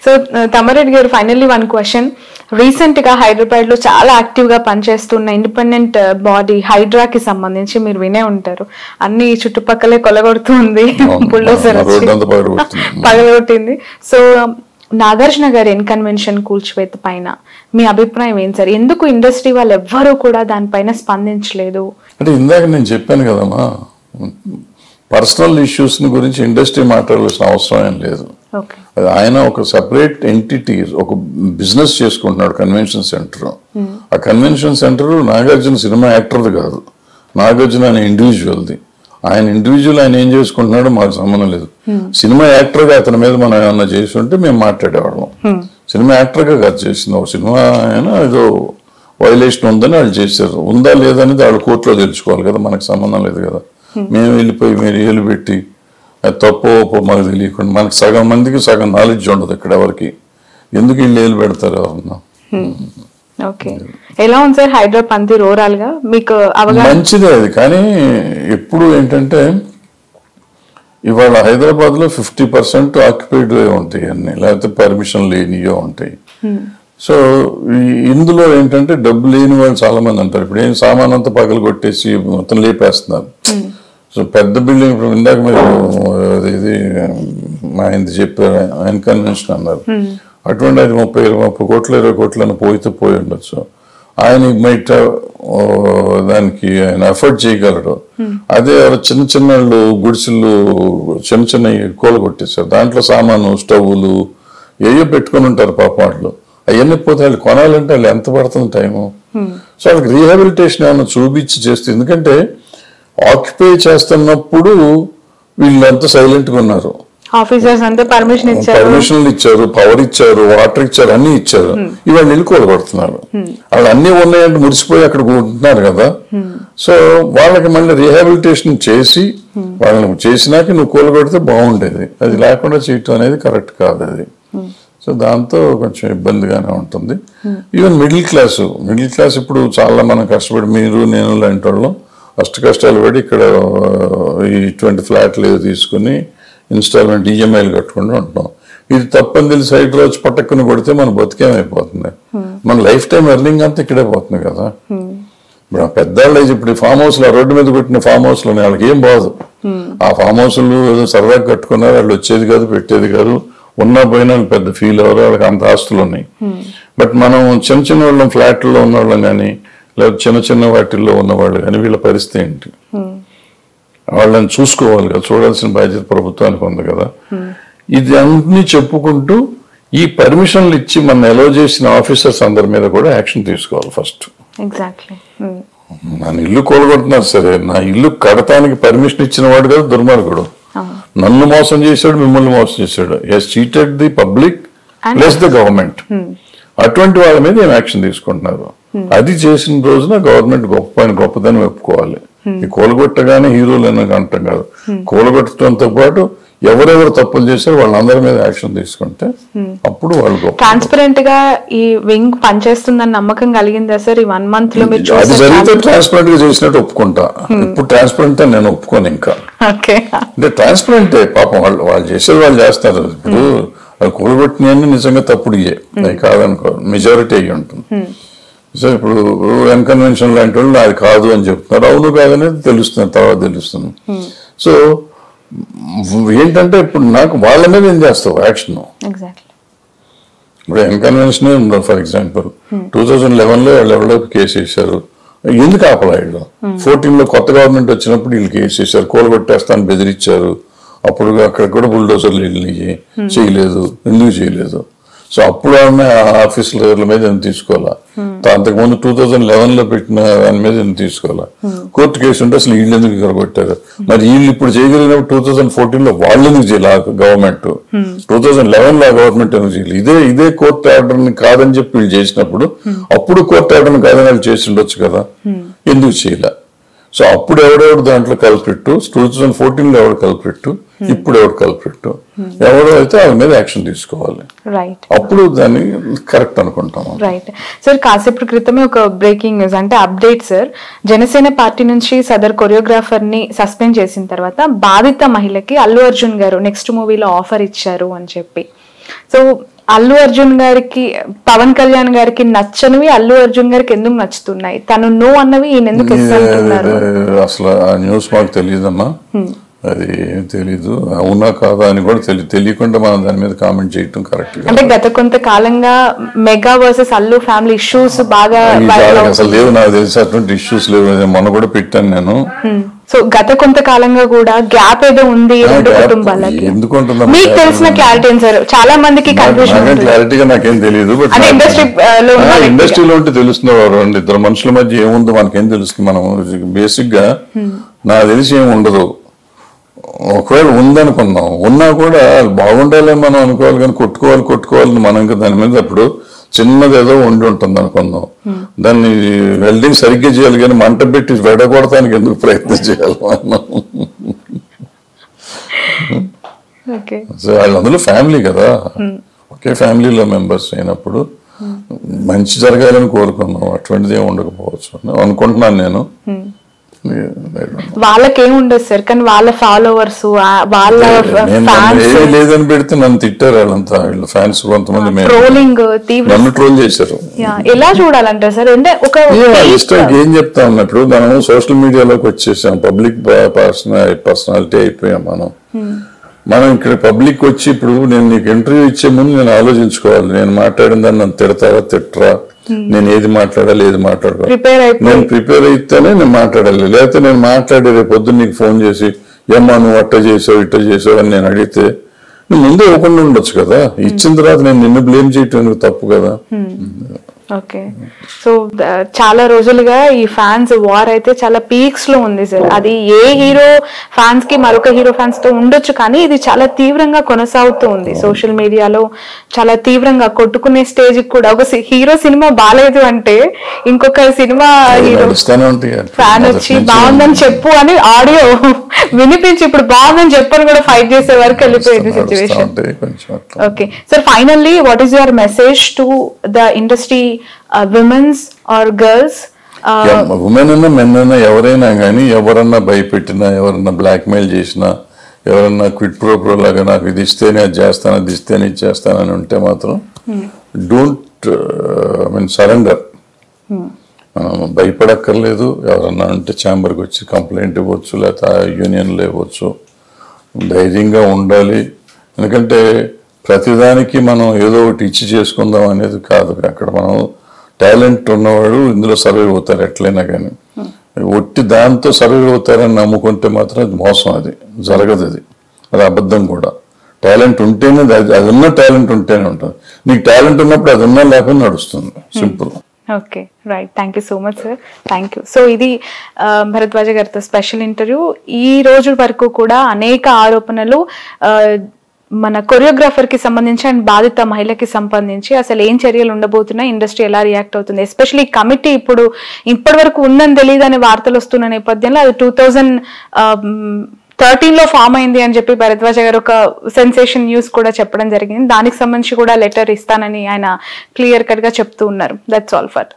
So Tammareddy గారు, finally one question. Recent గా హైదరాబాద్ లో చాలా యాక్టివ్ గా పనిచేస్తున్న ఇండిపెండెంట్ బాడీ హైడ్రాకి సంబంధించి మీరు వినే ఉంటారు, అన్ని చుట్టుపక్కలే కొలగొడుతుంది, బుల్డోజర్ పగలగొట్టింది. సో నాగార్జున గారి ఇన్కన్వెన్షన్ కూల్చివేత పైన మీ అభిప్రాయం ఏంటి సార్? ఎందుకు ఇండస్ట్రీ వాళ్ళు ఎవ్వరూ కూడా దానిపైన స్పందించలేదు? అంటే ఇందాక నేను చెప్పాను కదమ్మా, పర్సనల్ ఇష్యూస్ గురించి ఇండస్ట్రీ మాట్లాడాల్సిన అవసరం ఏం లేదు. ఆయన ఒక సెపరేట్ ఎంటిటీ, ఒక బిజినెస్ చేసుకుంటున్నాడు కన్వెన్షన్ సెంటర్. ఆ కన్వెన్షన్ సెంటర్ నాగార్జున సినిమా యాక్టర్ది కాదు, నాగార్జున అనే ఇండివిజువల్ది. ఆయన ఇండివిజువల్ ఆయన ఏం చేసుకుంటున్నాడో మాకు సంబంధం లేదు. సినిమా యాక్టర్గా అతని మీద మనం ఏమన్నా చేసి ఉంటే మేము మాట్లాడేవాళ్ళం. సినిమా యాక్టర్గా కాదు చేసింది, ఒక సినిమా అయినా ఏదో వైలేషన్ ఉందని వాళ్ళు చేశారు. ఉందా లేదనేది వాళ్ళు కోర్టులో తెలుసుకోవాలి కదా, మనకు సంబంధం లేదు కదా. మేము వెళ్ళిపోయి మీరు ఏలు పెట్టి అది తప్పో మాకు తెలియకుండా, మనకు సగం మందికి సగం నాలెడ్జ్ ఉండదు ఇక్కడ ఎవరికి, ఎందుకు వీళ్ళు ఏలు పెడతారు ఎవరన్నా. ఓకే, ఎలా ఉంది సార్ హైదరాబాద్ పంతి ఓవరాల్ గా మీకు అవగాహన? మంచిదే అది, కానీ ఎప్పుడు ఏంటంటే ఇవాళ హైదరాబాద్ లో 50% ఆక్యుపైడ్ ఉంటాయి అన్ని, లేకపోతే పర్మిషన్ లేనియో ఉంటాయి. సో ఇందులో ఏంటంటే డబ్బు లేని వాళ్ళు చాలా మంది అంటారు. ఇప్పుడు ఏం సామాన్ అంతా పగలు కొట్టేసి మొత్తం లేపేస్తున్నారు. సో పెద్ద బిల్డింగ్, ఇప్పుడు ఇందాక మీరు ఇది మా ఆయన చెప్పారు ఇన్కన్వెన్షన్ అన్నారు, అటువంటి అది 30 కోట్లు 20 కోట్లను పోయి ఉండొచ్చు. ఆయన బయట దానికి ఆయన అఫోర్డ్ చేయగలడు. అదే చిన్న చిన్న గుడిసెలు చిన్న చిన్న కూల కొట్టేశారు, దాంట్లో సామాను స్టవ్లు ఏయో పెట్టుకుని ఉంటారు పాప వాళ్ళు. అవన్నీ పోతే వాళ్ళు కొనాలంటే వాళ్ళు ఎంత పడుతుంది టైము. సో వాళ్ళకి రీహాబిలిటేషన్ ఏమైనా చూపించి చేస్తే, ఎందుకంటే ఆక్యుపై చేస్తున్నప్పుడు వీళ్ళంతా సైలెంట్గా ఉన్నారు. ఆఫీసర్స్ అంతా పర్మిషన్లు ఇచ్చారు, పవర్ ఇచ్చారు, వాటర్ ఇచ్చారు, అన్ని ఇచ్చారు. ఇవాళ ఇల్లు కూలగొడుతున్నారు. వాళ్ళు అన్ని ఉన్నాయంటే ముడిసిపోయి అక్కడ ఉంటున్నారు కదా. సో వాళ్ళకి మళ్ళీ రీహాబిలిటేషన్ చేసి వాళ్ళని చేసినాక నువ్వు కూలగొడితే బాగుండేది. అది లేకుండా చేయటం అనేది కరెక్ట్ కాదు అది. సో దాంతో కొంచెం ఇబ్బందిగానే ఉంటుంది. ఈవెన్ మిడిల్ క్లాస్ ఇప్పుడు చాలా మనం కష్టపడి, మీరు నేను లాంటి వాళ్ళం కష్టాలు పడి ఇక్కడ ఇటువంటి ఫ్లాట్లు తీసుకుని ఇన్స్టాల్మెంట్ ఈఎంఐలు కట్టుకుంటూ ఉంటున్నాం. ఇది తప్పని తెలిసి సైట్లో వచ్చి పట్టక్కుని కొడితే మన బతికేమైపోతుంది, మన లైఫ్ టైం ఎర్నింగ్ అంతా ఇక్కడే పోతుంది కదా. ఇప్పుడు పెద్దవాళ్ళు ఇప్పుడు ఫామ్ హౌస్లో, రోడ్డు మీద కొట్టిన ఫామ్ హౌస్లో వాళ్ళకి ఏం బాదు. ఆ ఫామ్ హౌస్లు ఏదో సరదాగా కట్టుకున్నారు, వాళ్ళు వచ్చేది కాదు పెట్టేది కాదు, ఉన్నా పోయినా పెద్ద ఫీల్ అవ్వరు, వాళ్ళకి అంత ఆస్తులు ఉన్నాయి. బట్ మనం చిన్న వాళ్ళం ఫ్లాట్లో ఉన్న వాళ్ళం కానీ, లేదా చిన్న వాటిల్లో ఉన్నవాళ్ళు కానీ వీళ్ళ పరిస్థితి ఏంటి? వాళ్ళని చూసుకోవాలి కదా, చూడాల్సిన బాధ్యత ప్రభుత్వానికి ఉంది కదా. ఇది అన్ని చెప్పుకుంటూ ఈ పర్మిషన్లు ఇచ్చి మన అలో చేసిన ఆఫీసర్స్ అందరి మీద కూడా యాక్షన్ తీసుకోవాలి ఫస్ట్. నన్ను ఇల్లు కూలగొడుతున్నారు సరే, నా ఇల్లు కడతానికి పర్మిషన్ ఇచ్చిన వాడు కదా దుర్మార్గుడు. నన్ను మోసం చేశాడు, మిమ్మల్ని మోసం చేశాడు. He's cheated the public plus the government. అటువంటి వాళ్ళ మీద ఏం యాక్షన్ తీసుకుంటున్నారు? అది చేసిన రోజున గవర్నమెంట్ గొప్పదని ఒప్పుకోవాలి. ఈ కూలగొట్టగానే హీరోలు అన్నది అంటాం కాదు, కూలగొట్టడంతో పాటు ఎవరెవరు తప్పులు చేశారో వాళ్ళందరి మీద యాక్షన్ తీసుకుంటే అప్పుడు వాళ్ళు గొప్ప. ట్రాన్స్పరెంట్ గా ఈ వింగ్ పనిచేస్తుందని నమ్మకం కలిగిందా సార్ ఈ 1 month లో? అది జరిగితే ట్రాన్స్పరెంట్ గా చేసినట్టు ఒప్పుకుంటా. ఇప్పుడు ట్రాన్స్పరెంట్ అని నేను ఒప్పుకోను ఇంకా. అంటే ట్రాన్స్పరెంటే పాపం వాళ్ళు చేసేది వాళ్ళు చేస్తారు. ఇప్పుడు వాళ్ళు కూలగొట్టినవన్నీ నిజంగా తప్పుడు అవి కాదనుకో, మెజారిటీ అయ్యి ఉంటుంది. సో ఇప్పుడు ఇన్కన్వెన్షన్ లాంటి వాళ్ళు అది కాదు అని చెప్తున్నారు, అవును కాదనేది తెలుస్తుంది, తర్వాత తెలుస్తుంది. సో ఏంటంటే ఇప్పుడు నాకు వాళ్ళ మీద ఏం చేస్తావు యాక్షన్? ఇప్పుడు ఇన్కన్వెన్షన్ ఉండదు. ఫర్ ఎగ్జాంపుల్ 2011లో వాళ్ళు ఎవరో కేసు వేశారు, ఎందుకు ఆపలాడు? 14లో కొత్త గవర్నమెంట్ వచ్చినప్పుడు వీళ్ళు కేసు వేశారు, కూలగొట్టేస్తాను బెదిరించారు. అప్పుడు అక్కడ కూడా బుల్డోజర్లు వెళ్ళి చేయలేదు, ఎందుకు చేయలేదు? సో అప్పుడు ఆఫీసుల మీద ఏం తీసుకోవాలా? అంతకుముందు 2011లో పెట్టిన దాని మీద ఏం తీసుకోవాలా? కోర్టు కేసు ఉంటే అసలు వీళ్ళు ఎందుకు ఇక్కడ కొట్టారు? మరి వీళ్ళు ఇప్పుడు చేయగలిగినప్పుడు 2014లో వాళ్ళు ఎందుకు చేయాలి? గవర్నమెంట్ 2011లో గవర్నమెంట్ ఎందుకు చేయాలి? ఇదే కోర్టు ఆర్డర్ని కాదని చెప్పి వీళ్ళు చేసినప్పుడు అప్పుడు కోర్టు ఆర్డర్ని కాదని వాళ్ళు చేసి ఉండొచ్చు కదా, ఎందుకు చేయలే? సో అప్పుడు ఎవడెవడు దాంట్లో కల్పిట్టు, 2014లో ఎవడు కల్పిట్టు, ఇప్పుడు ఎవడు కల్పిట్టు, ఎవడో అయితే వాళ్ళ మీద యాక్షన్ తీసుకోవాలి. అప్పుడు దాన్ని కరెక్ట్ అనుకుంటాం. రైట్ సార్, కాసేపటి క్రితమే ఒక బ్రేకింగ్ న్యూస్ అంటే అప్డేట్ సార్. జనసేన పార్టీ నుంచి సదర్ కొరియోగ్రాఫర్ ని సస్పెండ్ చేసిన తర్వాత బాధిత మహిళకి అల్లు అర్జున్ గారు నెక్స్ట్ మూవీలో ఆఫర్ ఇచ్చారు అని చెప్పి. సో అల్లు అర్జున్ గారికి, పవన్ కళ్యాణ్ గారికి నచ్చనివి అల్లు అర్జున్ గారికి ఎందుకు నచ్చుతున్నాయి? తను నో అన్నవి ఈయన ఎందుకు ఎస్ అంటున్నారు? అసలు ఆ న్యూస్ మాకు తెలియదమ్మా, అది ఏం తెలీదు. అవునా కాదా అని కూడా తెలియకుండా మనం దాని మీద కామెంట్ చేయటం కరెక్ట్. అంటే గత కొంతకాలంగా mega versus Allu family issues బాగా అసలు లేవు, నాకు తెలిసి అటువంటి ఇష్యూస్ లేవు. మొన్న కూడా పెట్టాను నేను. సో గత కొంతకాలంగా కూడా గ్యాప్ ఏదో ఉంది రెండు కుటుంబాలకి. ఎందుకుంటుందా మీకు తెలిసిన క్లారిటీ సార్? చాలా మందికి క్లారిటీగా నాకేం తెలియదు. బట్ ఇండస్ట్రీలో ఉంటే తెలుస్తున్నారు, ఇద్దరు మనుషుల మధ్య ఏముందో మనకేం తెలుస్తుంది. మనం బేసిక్ గా నాకు తెలిసి ఏమి ఉండదు. ఒకవేళ ఉందనుకున్నాం, ఉన్నా కూడా బాగుండాలని మనం అనుకోవాలి, కానీ కొట్టుకోవాలని మనం ఇంకా దాని మీద అప్పుడు చిన్నది ఏదో ఉండి ఉంటుంది అనుకుందాం. దాన్ని వెల్డింగ్ సరిగ్గా చేయాలి, కానీ మంట పెట్టి వెడగొడటానికి ఎందుకు ప్రయత్నం చేయాలి మనం? వాళ్ళందరూ ఫ్యామిలీ కదా, ఒకే ఫ్యామిలీలో మెంబర్స్ అయినప్పుడు మంచి జరగాలని కోరుకున్నాం. అటువంటిది ఏమి ఉండకపోవచ్చు అనుకుంటున్నాను నేను. వాళ్ళకేముండదు సార్, కానీ వాళ్ళ ఫాలోవర్స్ వాళ్ళ లేదని పెడితే నన్ను తిట్టారు వాళ్ళంతా. వీళ్ళ ఫ్యాన్స్ కొంతమంది ట్రోలింగ్ నన్ను ట్రోల్ చేశారు. ఎలా చూడాలంటే సార్, అంటే ఒక ఇష్టం ఏం చెప్తా ఉన్నప్పుడు మనం సోషల్ మీడియాలోకి వచ్చేసాం, పబ్లిక్ పర్సనాలిటీ అయిపోయాం మనం ఇక్కడ పబ్లిక్ వచ్చి ఇప్పుడు నేను నీకు ఇంటర్వ్యూ ఇచ్చే ముందు నేను ఆలోచించుకోవాలి, నేను మాట్లాడిన దాన్ని నన్ను తిడతారా తిట్టరా, నేను ఏది మాట్లాడాలి ఏది మాట్లాడాలి, నేను ప్రిపేర్ అయితేనే నేను మాట్లాడాలి. లేకపోతే నేను మాట్లాడే రేపు పొద్దున్న నీకు ఫోన్ చేసి ఏమ్మా నువ్వు అట్ట చేసావు ఇట్ట చేసావు అని నేను అడిగితే నువ్వు ముందే ఇవ్వకుండా ఉండొచ్చు కదా. ఇచ్చిన తర్వాత నేను నిన్ను బ్లేమ్ చేయటం తప్పు కదా. ఓకే, సో చాలా రోజులుగా ఈ ఫ్యాన్స్ వార్ అయితే చాలా పీక్స్ లో ఉంది సార్. అది ఏ హీరో ఫ్యాన్స్ కి మరొక హీరో ఫ్యాన్స్ తో ఉండొచ్చు, కానీ ఇది చాలా తీవ్రంగా కొనసాగుతూ ఉంది. సోషల్ మీడియాలో చాలా తీవ్రంగా కొట్టుకునే స్టేజ్ కూడా. ఒక హీరో సినిమా బాగాలేదు అంటే ఇంకొక సినిమా హీరో ఫ్యాన్ వచ్చి బాగుందని చెప్పు అని ఆడియో వినిపించి ఇప్పుడు బాగుందని చెప్పని కూడా ఫైట్ చేసే వరకు వెళ్ళిపోయింది situation. Okay sir, finally what is your message to the industry, women's or girls? Women అయినా మెన్ అయినా ఎవరైనా కానీ ఎవరన్నా భయపెట్టినా, ఎవరన్నా బ్లాక్ మెయిల్ చేసినా, ఎవరన్నా క్విట్ ప్రోప్రో లాగా నాకు ఇది ఇస్తేనే అది చేస్తాను అది ఇస్తేనే ఇది చేస్తానని ఉంటే మాత్రం డోంట్ సరెండర్. మనం భయపడక్కర్లేదు. ఎవరన్నా అంటే ఛాంబర్కి వచ్చి కంప్లైంట్ ఇవ్వచ్చు, లేకపోతే యూనియన్లో ఇవ్వచ్చు. ధైర్యంగా ఉండాలి. ఎందుకంటే ప్రతిదానికి మనం ఏదో ఒకటి ఇచ్చి చేసుకుందాం అనేది కాదు. అక్కడ మనం టాలెంట్ ఉన్నవాడు ఇందులో సర్వైవ్ అవుతారు ఎట్లయినా కానీ. ఒట్టి దాంతో సర్వైవ్ అవుతారని నమ్ముకుంటే మాత్రం అది మోసం, అది జరగదు, అది అబద్ధం కూడా. టాలెంట్ ఉంటేనే అది ఉన్న టాలెంట్ ఉంటేనే ఉంటుంది. నీకు టాలెంట్ ఉన్నప్పుడు అది ఉన్నా లేకపోతే నడుస్తుంది, simple. Okay, right. Thank you so much sir, thank you. So ఇది భరద్వాజ గారితో స్పెషల్ ఇంటర్వ్యూ. ఈ రోజు వరకు కూడా అనేక ఆరోపణలు మన కొరియోగ్రాఫర్ కి సంబంధించి అండ్ బాధిత మహిళకి సంబంధించి అసలు ఏం చర్యలు ఉండబోతున్నాయి, ఇండస్ట్రీ ఎలా రియాక్ట్ అవుతుంది, ఎస్పెషల్లీ కమిటీ ఇప్పటి వరకు ఉందని తెలియదు అనే వార్తలు వస్తున్న నేపథ్యంలో అది 2013లో ఫామ్ అయింది అని చెప్పి భరద్వాజ గారు ఒక సెన్సేషన్ న్యూస్ కూడా చెప్పడం జరిగింది. దానికి సంబంధించి కూడా లెటర్ ఇస్తానని ఆయన క్లియర్ కట్ గా చెప్తూ ఉన్నారు. That's all for